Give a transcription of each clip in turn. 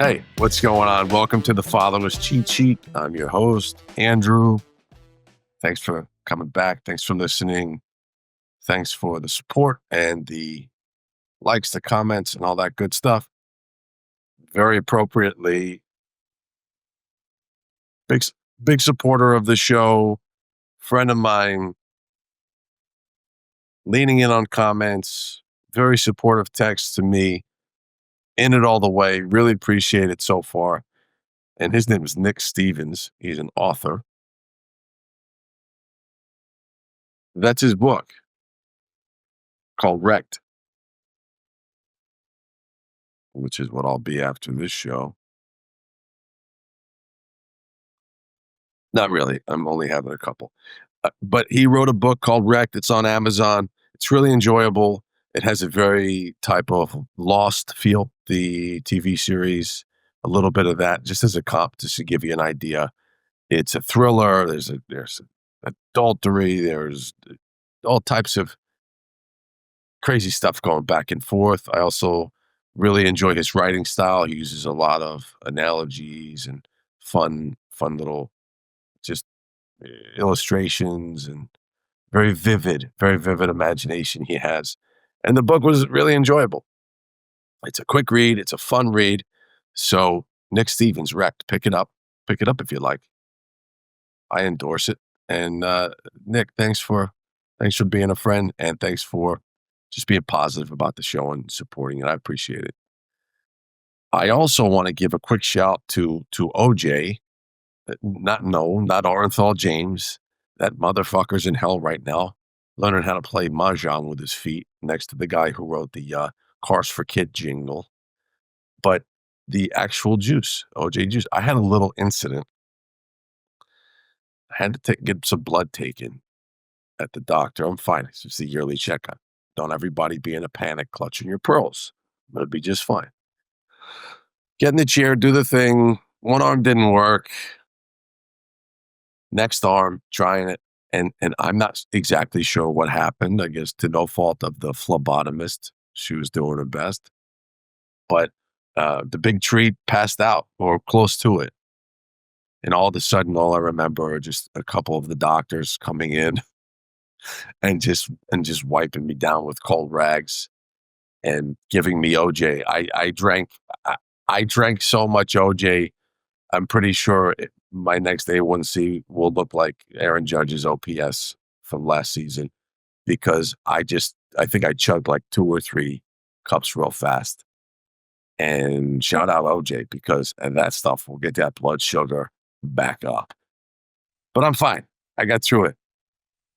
Hey, what's going on? Welcome to the Fatherless Cheat Sheet. I'm your host, Andrew. Thanks for coming back. Thanks for listening. Thanks for the support and the likes, the comments, and all that good stuff. Very appropriately, big supporter of the show, friend of mine, leaning in on comments, very supportive text to me, in it all the way. Really appreciate it so far. And his name is Nick Stevens. He's an author. That's his book called Wrecked, which is what I'll be after this show. Not really. I'm only having a couple. But he wrote a book called Wrecked. It's on Amazon. It's really enjoyable. It has a very type of Lost feel, the TV series, a little bit of that, just as a comp, just to give you an idea. It's a thriller. There's adultery. There's all types of crazy stuff going back and forth. I also really enjoy his writing style. He uses a lot of analogies and fun little just illustrations, and very vivid imagination he has. And the book was really enjoyable. It's a quick read. It's a fun read. So Nick Stevens, Wrecked, pick it up if you like. I endorse it. And Nick, thanks for being a friend, and thanks for just being positive about the show and supporting it. I appreciate it. I also want to give a quick shout to OJ, not Orenthal James. That motherfucker's in hell right now, learning how to play mahjong with his feet next to the guy who wrote the Cars for Kid jingle. But the actual juice, OJ Juice, I had a little incident. I had to get some blood taken at the doctor. I'm fine. It's just a yearly checkup. Don't everybody be in a panic clutching your pearls. I'm going to be just fine. Get in the chair, do the thing. One arm didn't work. Next arm, trying it. And I'm not exactly sure what happened. I guess to no fault of the phlebotomist. She was doing her best. But the big tree passed out or close to it. And all of a sudden, all I remember are just a couple of the doctors coming in and just wiping me down with cold rags and giving me OJ. I drank so much OJ. I'm pretty sure my next A1C will look like Aaron Judge's OPS from last season, because I think I chugged like 2 or 3 cups real fast. And shout out OJ, because of that stuff will get that blood sugar back up. But I'm fine. I got through it.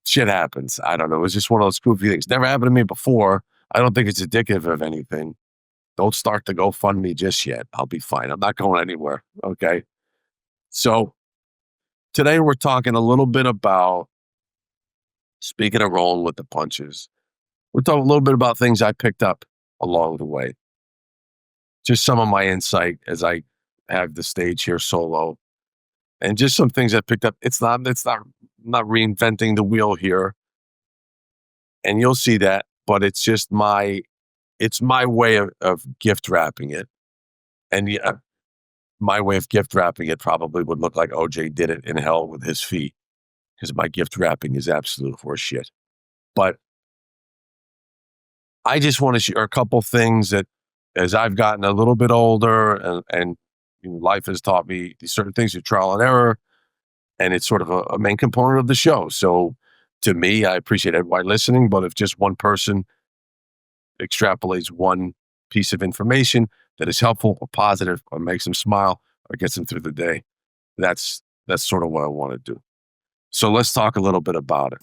Shit happens. I don't know. It was just one of those goofy things. Never happened to me before. I don't think it's indicative of anything. Don't start the GoFundMe just yet. I'll be fine. I'm not going anywhere. Okay. So today we're talking a little bit about, speaking of rolling with the punches, we're talking a little bit about things I picked up along the way. Just some of my insight as I have the stage here solo, and just some things I picked up. It's not reinventing the wheel here, and you'll see that, but it's just my way of gift wrapping it. And yeah, my way of gift wrapping it probably would look like OJ did it in hell with his feet, because my gift wrapping is absolute horseshit. But I just want to share a couple things that, as I've gotten a little bit older and life has taught me these certain things through trial and error, and it's sort of a main component of the show. So to me, I appreciate everybody listening, but if just one person extrapolates one piece of information that is helpful or positive or makes them smile or gets them through the day, that's sort of what I want to do. So let's talk a little bit about it.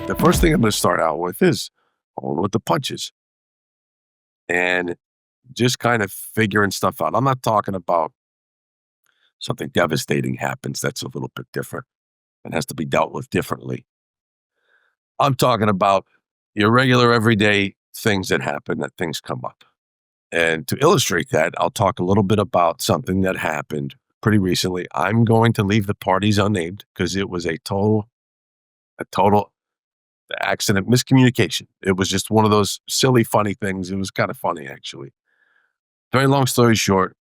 The first thing I'm going to start out with is rolling with the punches and just kind of figuring stuff out. I'm not talking about something devastating happens. That's a little bit different and has to be dealt with differently. I'm talking about your regular everyday things that happen, that things come up. And to illustrate that, I'll talk a little bit about something that happened pretty recently. I'm going to leave the parties unnamed because it was a total accident, miscommunication. It was just one of those silly, funny things. It was kind of funny, actually. Very long story short,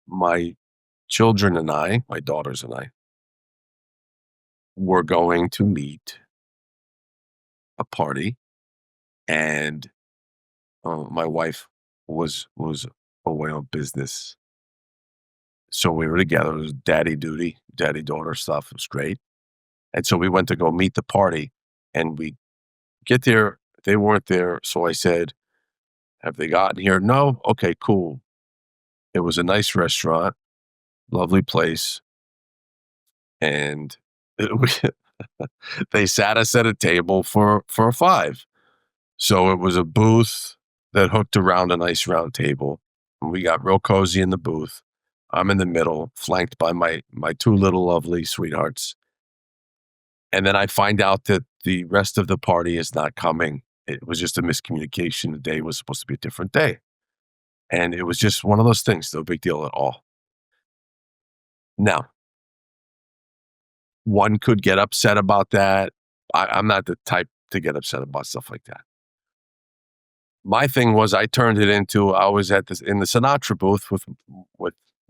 my children and I, my daughters and I, were going to meet a party, and my wife was away on business, so we were together. It was daddy duty, daddy daughter stuff. It was great, and so we went to go meet the party, and we get there. They weren't there, so I said, "Have they gotten here?" No. Okay, cool. It was a nice restaurant, lovely place, and they sat us at a table for a five. So it was a booth that hooked around a nice round table. And we got real cozy in the booth. I'm in the middle, flanked by my two little lovely sweethearts. And then I find out that the rest of the party is not coming. It was just a miscommunication. The day was supposed to be a different day. And it was just one of those things, no big deal at all. Now, one could get upset about that. I'm not the type to get upset about stuff like that. My thing was I turned it into I was at this in the Sinatra booth with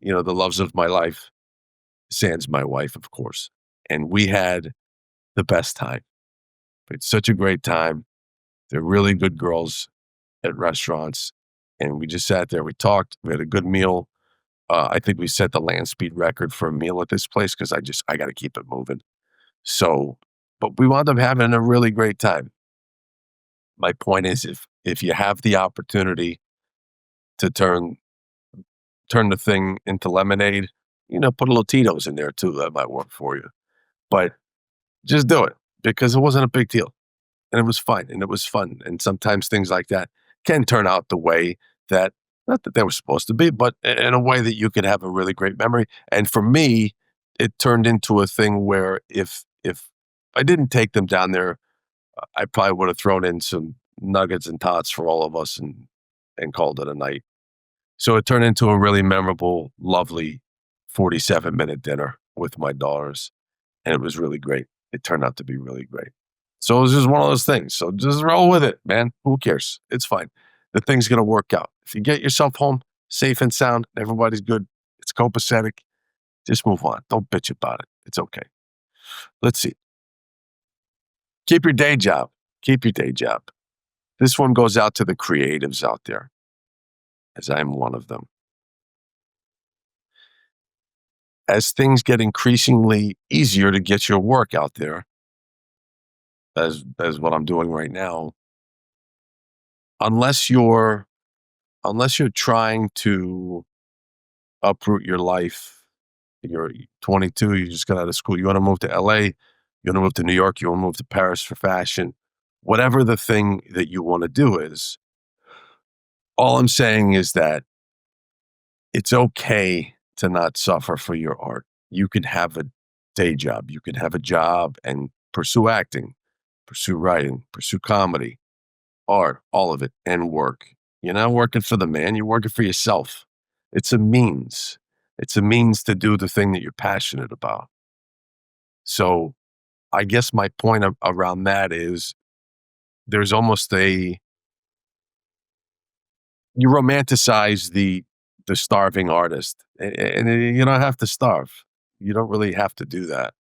the loves of my life, sans my wife, of course, and we had the best time. We had such a great time. They're really good girls at restaurants, and we just sat there. We talked. We had a good meal. I think we set the land speed record for a meal at this place because I got to keep it moving. So, but we wound up having a really great time. My point is, if you have the opportunity to turn the thing into lemonade, put a little Tito's in there too. That might work for you. But just do it because it wasn't a big deal and it was fine and it was fun. And sometimes things like that can turn out the way that, not that they were supposed to be, but in a way that you could have a really great memory. And for me, it turned into a thing where if I didn't take them down there, I probably would have thrown in some nuggets and tots for all of us and called it a night. So it turned into a really memorable, lovely 47-minute dinner with my daughters, and it was really great. It turned out to be really great. So it was just one of those things. So just roll with it, man. Who cares? It's fine. The thing's going to work out. If you get yourself home safe and sound, everybody's good, it's copacetic, just move on. Don't bitch about it. It's okay. Let's see. Keep your day job. Keep your day job. This one goes out to the creatives out there, as I'm one of them. As things get increasingly easier to get your work out there, as what I'm doing right now, unless you're trying to uproot your life, you're 22, you just got out of school, you want to move to LA, you want to move to New York, you want to move to Paris for fashion, whatever the thing that you want to do is, all I'm saying is that it's okay to not suffer for your art. You can have a day job. You can have a job and pursue acting, pursue writing, pursue comedy, art, all of it, and work. You're not working for the man, you're working for yourself. It's a means. It's a means to do the thing that you're passionate about. So I guess my point around that is there's almost you romanticize the starving artist, and you don't have to starve. You don't really have to do that.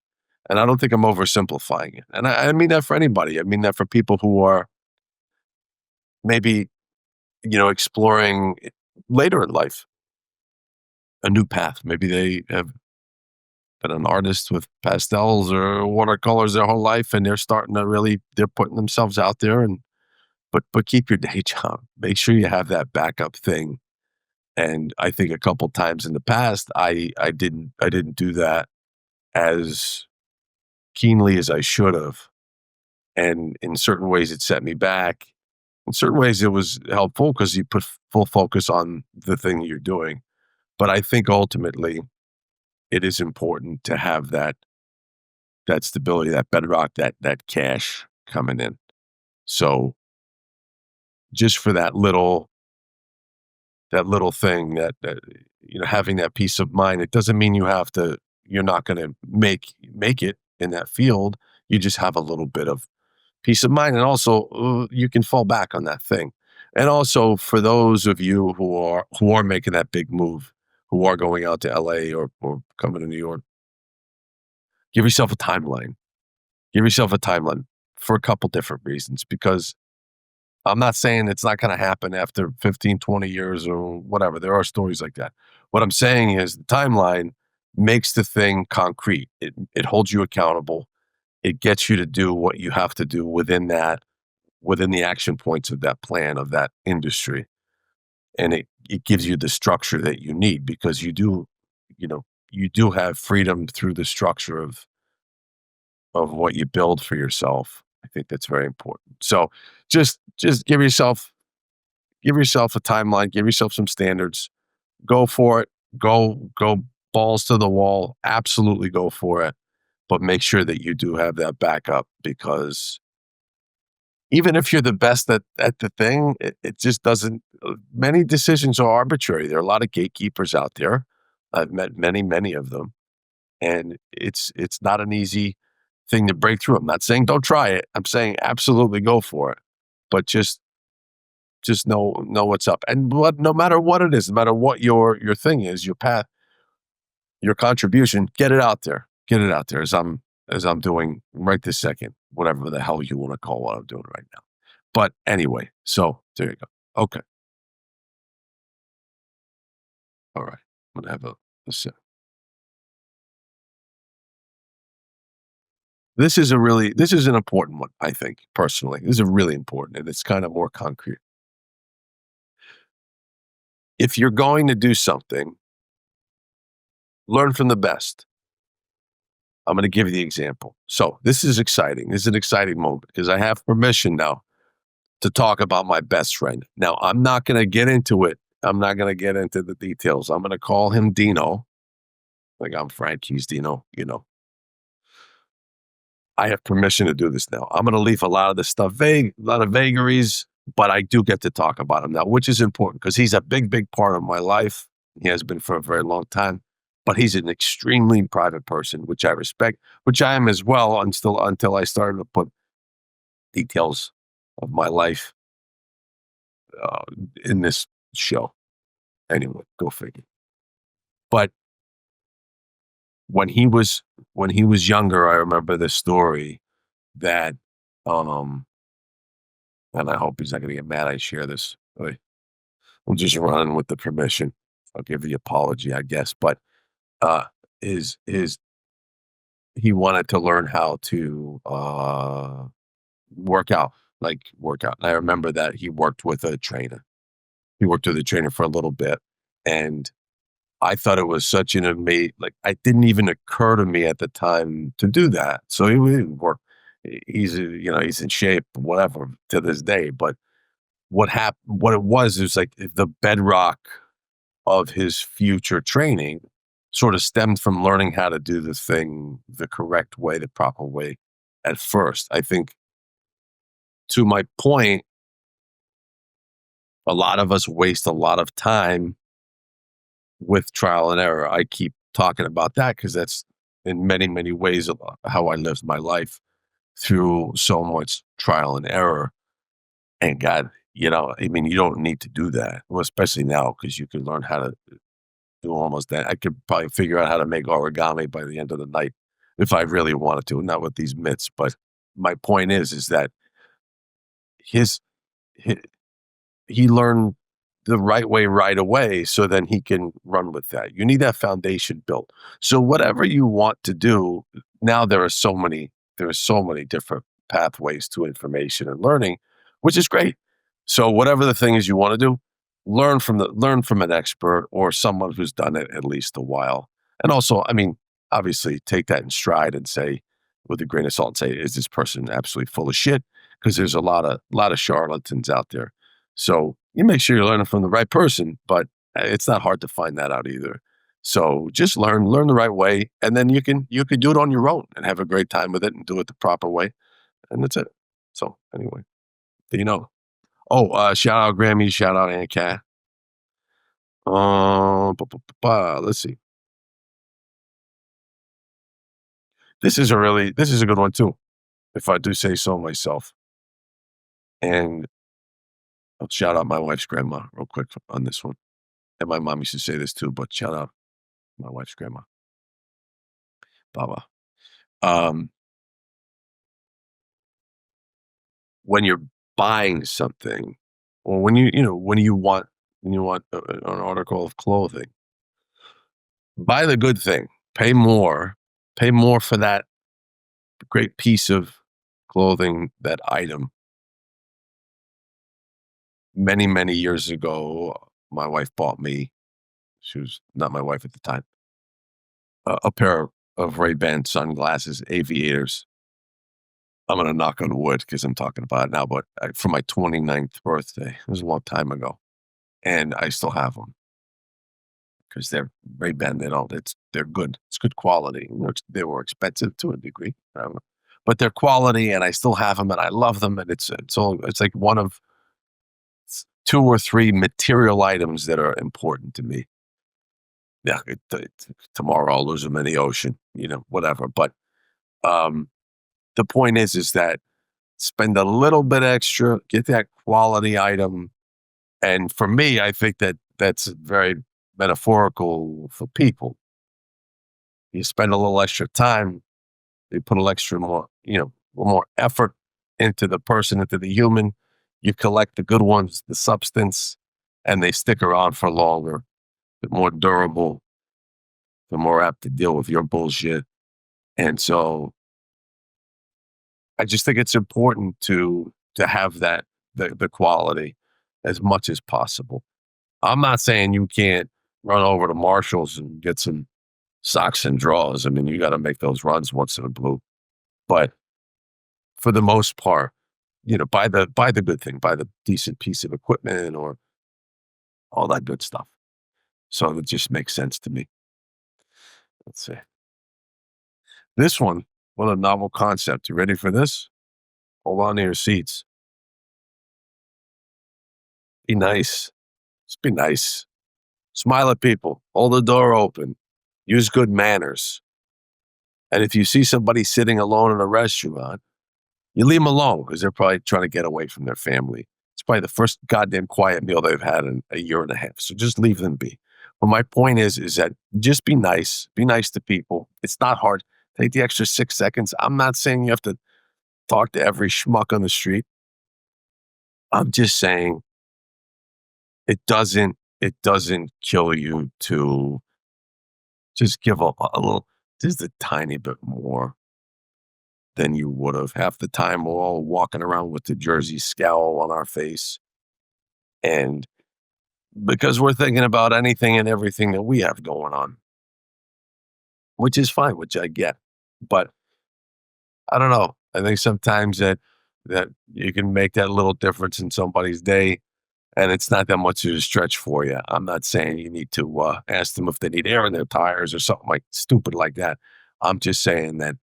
And I don't think I'm oversimplifying it. And I mean that for anybody. I mean that for people who are maybe, exploring later in life a new path. Maybe they have been an artist with pastels or watercolors their whole life, and they're starting to they're putting themselves out there. And but keep your day job. Make sure you have that backup thing. And I think a couple times in the past, I didn't do that as keenly as I should have. And in certain ways, it set me back. In certain ways, it was helpful because you put full focus on the thing you're doing. But I think ultimately, it is important to have that stability, that bedrock, that cash coming in. So just for that little thing that having that peace of mind, it doesn't mean you're not going to make it in that field. You just have a little bit of peace of mind, and also you can fall back on that thing. And also for those of you who are making that big move, who are going out to LA or coming to New York, give yourself a timeline. Give yourself a timeline for a couple different reasons, because I'm not saying it's not going to happen after 15, 20 years or whatever. There are stories like that. What I'm saying is the timeline makes the thing concrete. It holds you accountable. It gets you to do what you have to do within the action points of that plan of that industry. And it gives you the structure that you need, because you know, you do have freedom through the structure of what you build for yourself. I think that's very important. So just give yourself a timeline, give yourself some standards, go for it, go balls to the wall, absolutely go for it, but make sure that you do have that backup, because even if you're the best at the thing, it just doesn't. Many decisions are arbitrary. There are a lot of gatekeepers out there. I've met many of them, and it's not an easy thing to break through. I'm not saying don't try it. I'm saying absolutely go for it, but just know what's up. And no matter what it is, no matter what your thing is, your path, your contribution, get it out there. Get it out there, as I'm doing right this second, whatever the hell you want to call what I'm doing right now. But anyway, so there you go. Okay. All right. I'm gonna have a sip. This is an important one, I think, personally. This is a really important, and it's kind of more concrete. If you're going to do something, learn from the best. I'm going to give you the example. So this is exciting. This is an exciting moment because I have permission now to talk about my best friend. Now, I'm not going to get into it. I'm not going to get into the details. I'm going to call him Dino. Like I'm Frank, he's Dino. I have permission to do this now. I'm going to leave a lot of the stuff vague, a lot of vagaries, but I do get to talk about him now, which is important because he's a big part of my life. He has been for a very long time, but he's an extremely private person, which I respect, which I am as well until I started to put details of my life uh, in this show. Anyway, go figure. But when he was when he was younger, I remember the story that um and I hope he's not gonna get mad I share this. I'm just running with the permission. I'll give the apology, I guess. But uh his he wanted to learn how to work out, like work out. And I remember that he worked with a trainer. He worked with a trainer for a little bit. And I thought it was such an amazing, like, I didn't even occur to me at the time to do that. So he would work. He's in shape, whatever, to this day. But what it was like the bedrock of his future training sort of stemmed from learning how to do the thing the correct way, the proper way at first. I think, to my point, a lot of us waste a lot of time with trial and error. I keep talking about that because that's in many ways how I lived my life, through so much trial and error. And God, I mean, you don't need to do that, well, especially now, because you can learn how to do almost that. I could probably figure out how to make origami by the end of the night if I really wanted to, not with these mitts. But my point is that his, hi he learned the right way right away, so then he can run with that. You need that foundation built. So whatever you want to do, now there are so many different pathways to information and learning, which is great. So whatever the thing is you want to do, learn from an expert or someone who's done it at least a while. And also, I mean, obviously take that in stride and say, with a grain of salt, say, is this person absolutely full of shit? Because there's a lot of charlatans out there. So you make sure you're learning from the right person, but it's not hard to find that out either. So just learn the right way, and then you can do it on your own and have a great time with it and do it the proper way, and that's it. So anyway, you know. Oh, shout out Grammy, shout out Aunt Cat. Let's see. This is a good one too. if I do say so myself. And I'll shout out my wife's grandma real quick on this one. And my mom used to say this too, but shout out my wife's grandma, Baba. Um, when you're buying something, or when when you want an article of clothing, buy the good thing. Pay more. Pay more for that great piece of clothing, that item. Many, many years ago, my wife bought me, she was not my wife at the time, a pair of Ray-Ban sunglasses, aviators. I'm gonna knock on wood because I'm talking about it now, but for my 29th birthday, it was a long time ago, and I still have them because they're Ray-Ban. They're good. It's good quality. They were expensive to a degree, but they're quality, and I still have them, and I love them, and it's like one of two or three material items that are important to me. Yeah, tomorrow I'll lose them in the ocean, whatever. But um, the point is that spend a little bit extra, get that quality item. And for me, I think that that's very metaphorical for people. You spend a little extra time, you put a little extra more, a little more effort into the person, into the human. You collect the good ones, the substance, and they stick around for longer. They're more durable. They're more apt to deal with your bullshit. And so I just think it's important to have that the quality as much as possible. I'm not saying you can't run over to Marshalls and get some socks and drawers. I mean, you got to make those runs once in a blue. But for the most part, buy the good thing, buy the decent piece of equipment or all that good stuff. So it just makes sense to me. Let's see. This one, what a novel concept. You ready for this? Hold on to your seats. Be nice. Just be nice. Smile at people. Hold the door open. Use good manners. And if you see somebody sitting alone in a restaurant, you leave them alone because they're probably trying to get away from their family. It's probably the first goddamn quiet meal they've had in a year and a half. So just leave them be. But my point is that just be nice. Be nice to people. It's not hard. Take the extra 6 seconds. I'm not saying you have to talk to every schmuck on the street. I'm just saying it doesn't kill you to just give up a little, just a tiny bit more than you would have. Half the time, we're all walking around with the Jersey scowl on our face. And because we're thinking about anything and everything that we have going on, which is fine, which I get. But I don't know. I think sometimes that you can make that little difference in somebody's day, and it's not that much of a stretch for you. I'm not saying you need to ask them if they need air in their tires or something like stupid like that. I'm just saying that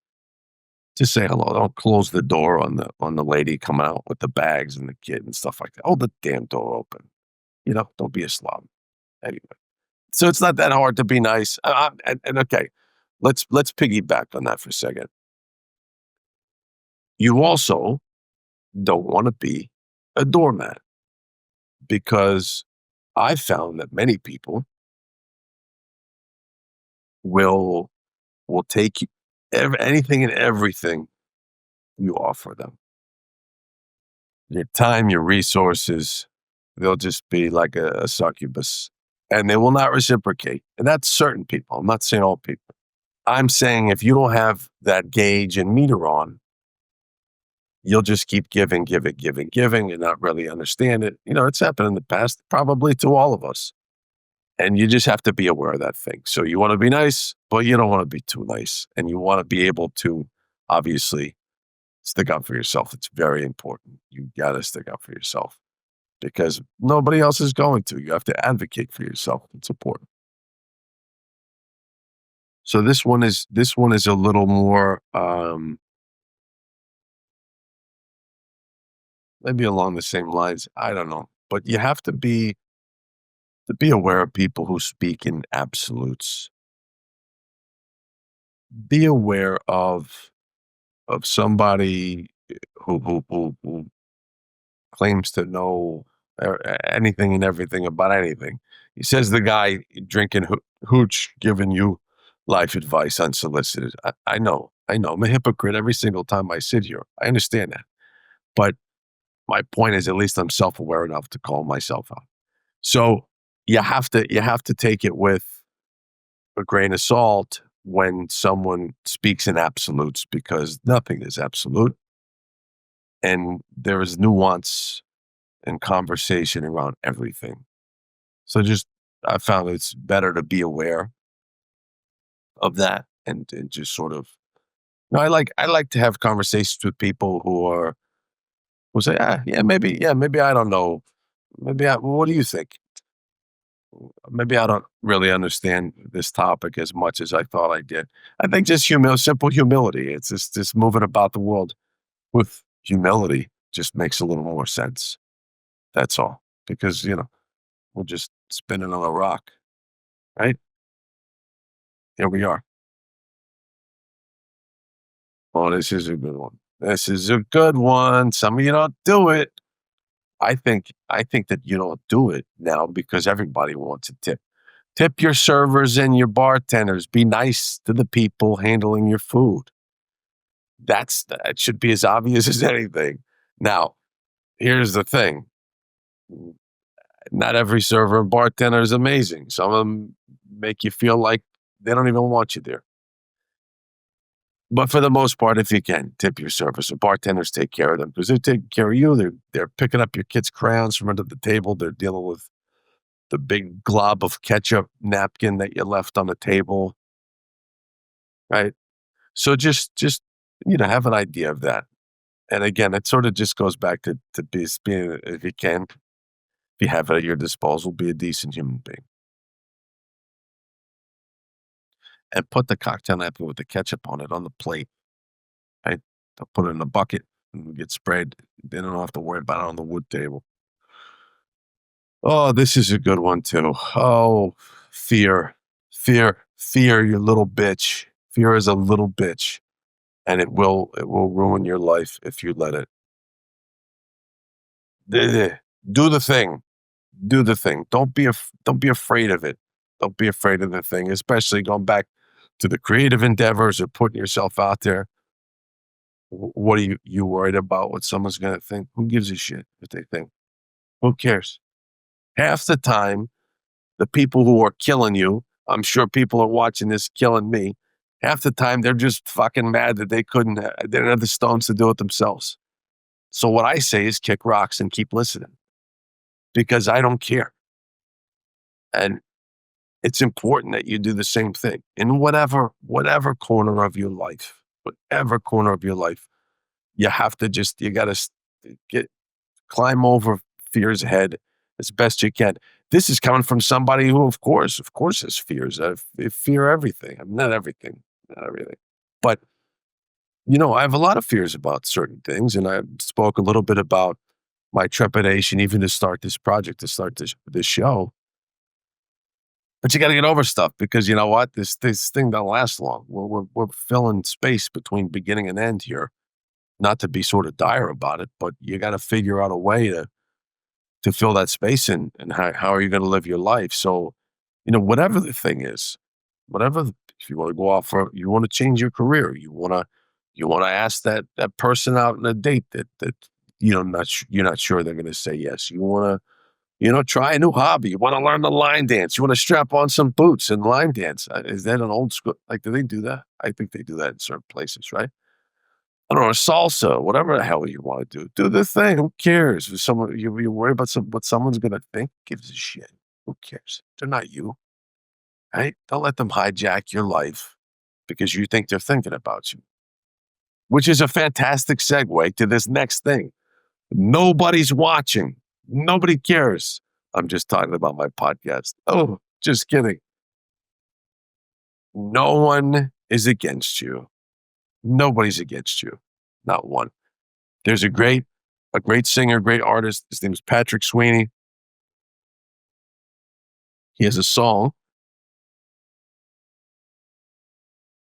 just say hello. Don't close the door on the lady coming out with the bags and the kid and stuff like that. Hold the damn door open. Don't be a slob. Anyway, so it's not that hard to be nice. And okay, let's piggyback on that for a second. You also don't want to be a doormat because I found that many people will will take anything and everything you offer them. Your time, your resources, they'll just be like a succubus and they will not reciprocate. And that's certain people. I'm not saying all people. I'm saying if you don't have that gauge and meter on, you'll just keep giving, giving, giving, giving, and not really understand it. It's happened in the past, probably to all of us. And you just have to be aware of that thing. So you want to be nice, but you don't want to be too nice. And you want to be able to, obviously, stick up for yourself. It's very important. You got to stick up for yourself because nobody else is going to. You have to advocate for yourself. It's important. So this one is a little more maybe along the same lines. I don't know, but you have to be aware of people who speak in absolutes. Be aware of of somebody who claims to know anything and everything about anything. He says the guy drinking hooch giving you life advice unsolicited. I know, I know. I'm a hypocrite every single time I sit here. I understand that. But my point is, at least I'm self-aware enough to call myself out. So you have to take it with a grain of salt when someone speaks in absolutes because nothing is absolute. And there is nuance and conversation around everything. So just I found it's better to be aware of that and just sort of I like to have conversations with people who say, yeah, maybe I don't know. What do you think? Maybe I don't really understand this topic as much as I thought I did. I think just simple humility. It's just moving about the world with humility just makes a little more sense. That's all. Because, we're just spinning on a rock, right? Here we are. Oh, this is a good one. This is a good one. Some of you don't do it. I think that you don't do it now because everybody wants a tip. Tip your servers and your bartenders. Be nice to the people handling your food. That should be as obvious as anything. Now, here's the thing. Not every server and bartender is amazing. Some of them make you feel like they don't even want you there. But for the most part, if you can, tip your servers. The bartenders take care of them because they're taking care of you. They're picking up your kids' crayons from under the table. They're dealing with the big glob of ketchup napkin that you left on the table, right? So just have an idea of that. And again, it sort of just goes back to being, if you can, if you have it at your disposal, be a decent human being. And put the cocktail napkin with the ketchup on it on the plate, right? They'll put it in a bucket and get sprayed. They don't have to worry about it on the wood table. Oh, this is a good one too. Oh, fear, fear, you little bitch. Fear is a little bitch, and it will ruin your life if you let it. Eh, Do the thing. Do the thing. Don't be afraid of it. Don't be afraid of the thing, especially going back to the creative endeavors or putting yourself out there. What are you worried about? What someone's gonna think? Who gives a shit if they think? Who cares? Half the time, the people who are killing you, I'm sure people are watching this killing me. Half the time, they're just fucking mad that they didn't have the stones to do it themselves. So what I say is kick rocks and keep listening because I don't care. And it's important that you do the same thing in whatever corner of your life, whatever corner of your life. You got to get climb over fear's head as best you can. This is coming from somebody who, of course, has fears. I fear everything. I mean, not everything, but I have a lot of fears about certain things, and I spoke a little bit about my trepidation, even to start this project, to start this show. But you got to get over stuff because you know what? This thing don't last long. We're filling space between beginning and end here. Not to be sort of dire about it, but you got to figure out a way to fill that space in, and how are you going to live your life? So, whatever the thing is, if you want to go off for, you want to change your career, you want to ask that person out on a date that you're not sure they're going to say yes. You want to try a new hobby. You want to learn the line dance. You want to strap on some boots and line dance. Is that an old school? Like, do they do that? I think they do that in certain places, right? I don't know, salsa, whatever the hell you want to do. Do the thing. Who cares? If someone you worry about what someone's gonna think? Gives a shit. Who cares? They're not you, right? Don't let them hijack your life because you think they're thinking about you. Which is a fantastic segue to this next thing. Nobody's watching. Nobody cares. I'm just talking about my podcast. Oh, just kidding. No one is against you. Nobody's against you. Not one. There's a great singer, great artist. His name is Patrick Sweeney. He has a song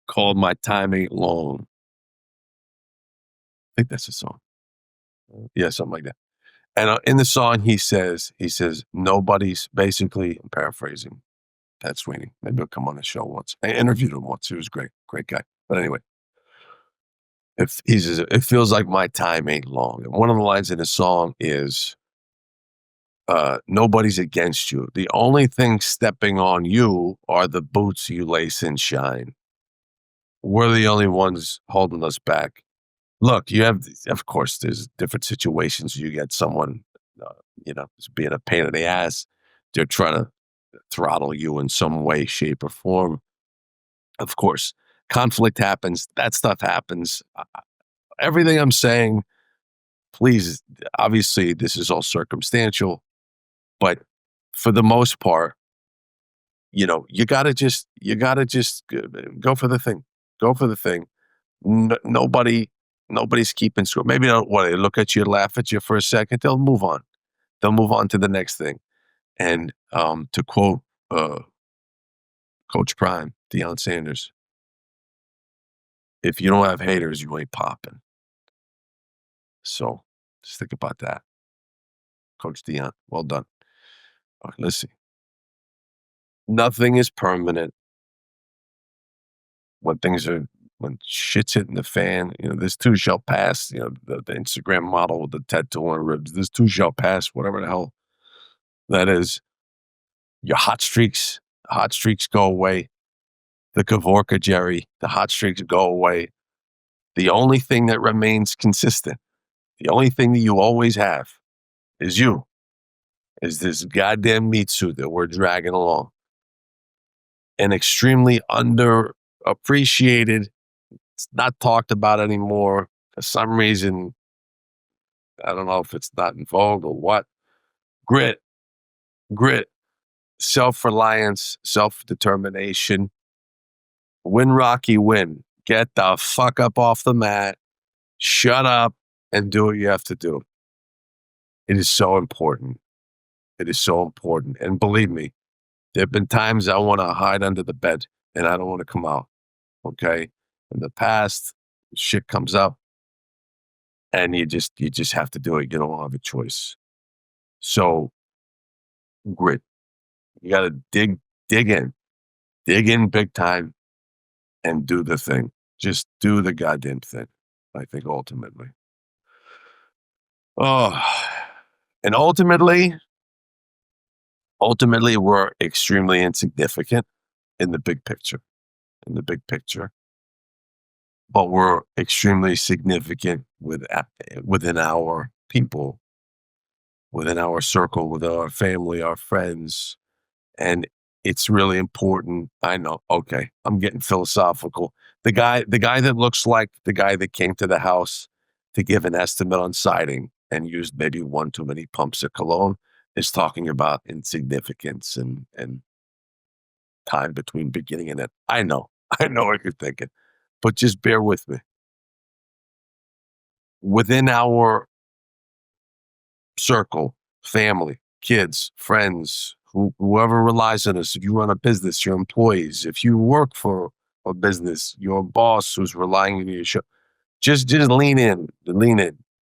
called My Time Ain't Long. think that's a song. Yeah, something like that. And in the song, he says, nobody's basically, I'm paraphrasing Pat Sweeney. Maybe he'll come on the show once. I interviewed him once. He was great, great guy. But anyway, if he says, it feels like my time ain't long. And one of the lines in the song is, nobody's against you. The only thing stepping on you are the boots you lace and shine. We're the only ones holding us back. Look, of course, there's different situations. You get someone, uh, is being a pain in the ass. They're trying to throttle you in some way, shape, or form. Of course, conflict happens. That stuff happens. Everything I'm saying, please, obviously, this is all circumstantial, but for the most part, you gotta just go for the thing. Go for the thing. Nobody's keeping score. Maybe they look at you, laugh at you for a second. They'll move on. They'll move on to the next thing. And to quote Coach Prime, Deion Sanders, if you don't have haters, you ain't popping. So just think about that. Coach Deion, well done. All right, let's see. Nothing is permanent. When shit's hitting the fan, this too shall pass. The Instagram model with the tattoo on her ribs. This too shall pass. Whatever the hell that is. Your hot streaks go away. The Kavorka Jerry, the hot streaks go away. The only thing that remains consistent, the only thing that you always have is you, is this goddamn meat suit that we're dragging along. And extremely underappreciated. It's not talked about anymore. For some reason, I don't know if it's not in vogue or what. Grit, self-reliance, self-determination. Win, Rocky, win. Get the fuck up off the mat. Shut up and do what you have to do. It is so important. It is so important. And believe me, there have been times I want to hide under the bed and I don't want to come out. Okay. In the past, shit comes up and you just have to do it. You don't have a choice. So grit. You got to dig in big time and do the thing. Just do the goddamn thing. I think ultimately. Oh, and ultimately, we're extremely insignificant in the big picture. But we're extremely significant within our people, within our circle, within our family, our friends. And it's really important. I know. Okay. I'm getting philosophical. The guy that looks like the guy that came to the house to give an estimate on siding and used maybe one too many pumps of cologne is talking about insignificance and time between beginning and end. I know. I know what you're thinking. But just bear with me. Within our circle, family, kids, friends, whoever relies on us, if you run a business, your employees, if you work for a business, your boss who's relying on you, just lean in,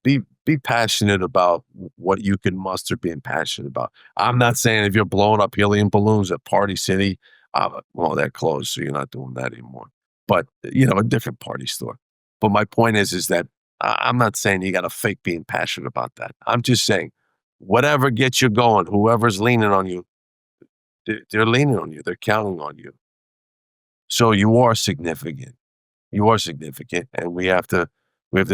Be passionate about what you can muster being passionate about. I'm not saying if you're blowing up helium balloons at Party City, well, they're closed, so you're not doing that anymore. But a different party store. But my point is that I'm not saying you got to fake being passionate about that. I'm just saying, whatever gets you going, whoever's leaning on you, they're leaning on you. They're counting on you. So you are significant. You are significant, and we have to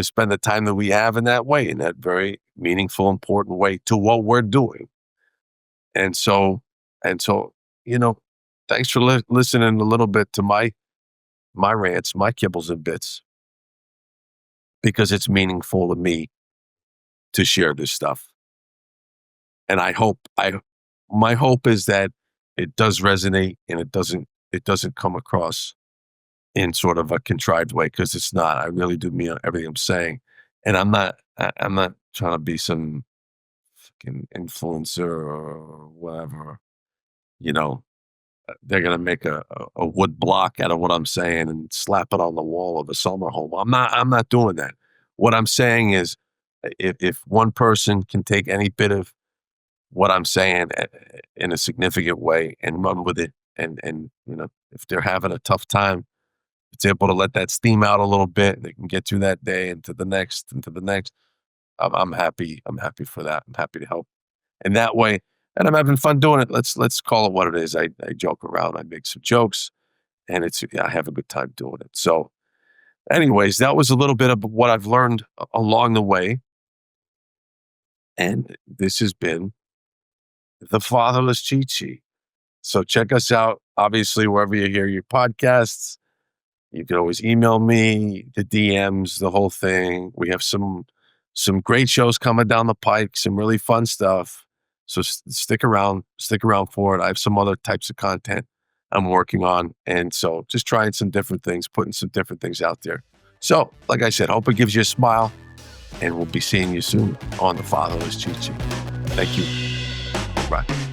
spend the time that we have in that way, in that very meaningful, important way to what we're doing. And so, you know, thanks for listening a little bit to my rants, my kibbles and bits, because it's meaningful to me to share this stuff. And my hope is that it does resonate and it doesn't come across in sort of a contrived way, because it's not. I really do mean everything I'm saying. And I'm not trying to be some fucking influencer or whatever. You know, they're gonna make a wood block out of what I'm saying and slap it on the wall of a summer home. I'm not doing that. what I'm saying is, if one person can take any bit of what I'm saying in a significant way and run with it, and if they're having a tough time, it's able to let that steam out a little bit. They can get through that day and to the next and to the next. I'm happy. I'm happy for that. I'm happy to help in that way, and I'm having fun doing it. Let's call it what it is. I joke around. I make some jokes, and I have a good time doing it. So, anyways, that was a little bit of what I've learned along the way, and this has been the Fatherless Cheat Sheet. So check us out, obviously, wherever you hear your podcasts. You can always email me, the DMs, the whole thing. We have some great shows coming down the pike, some really fun stuff. So stick around for it. I have some other types of content I'm working on. And so just trying some different things, putting some different things out there. So, like I said, hope it gives you a smile, and we'll be seeing you soon on the Fatherless Cheat Sheet. Thank you. Bye.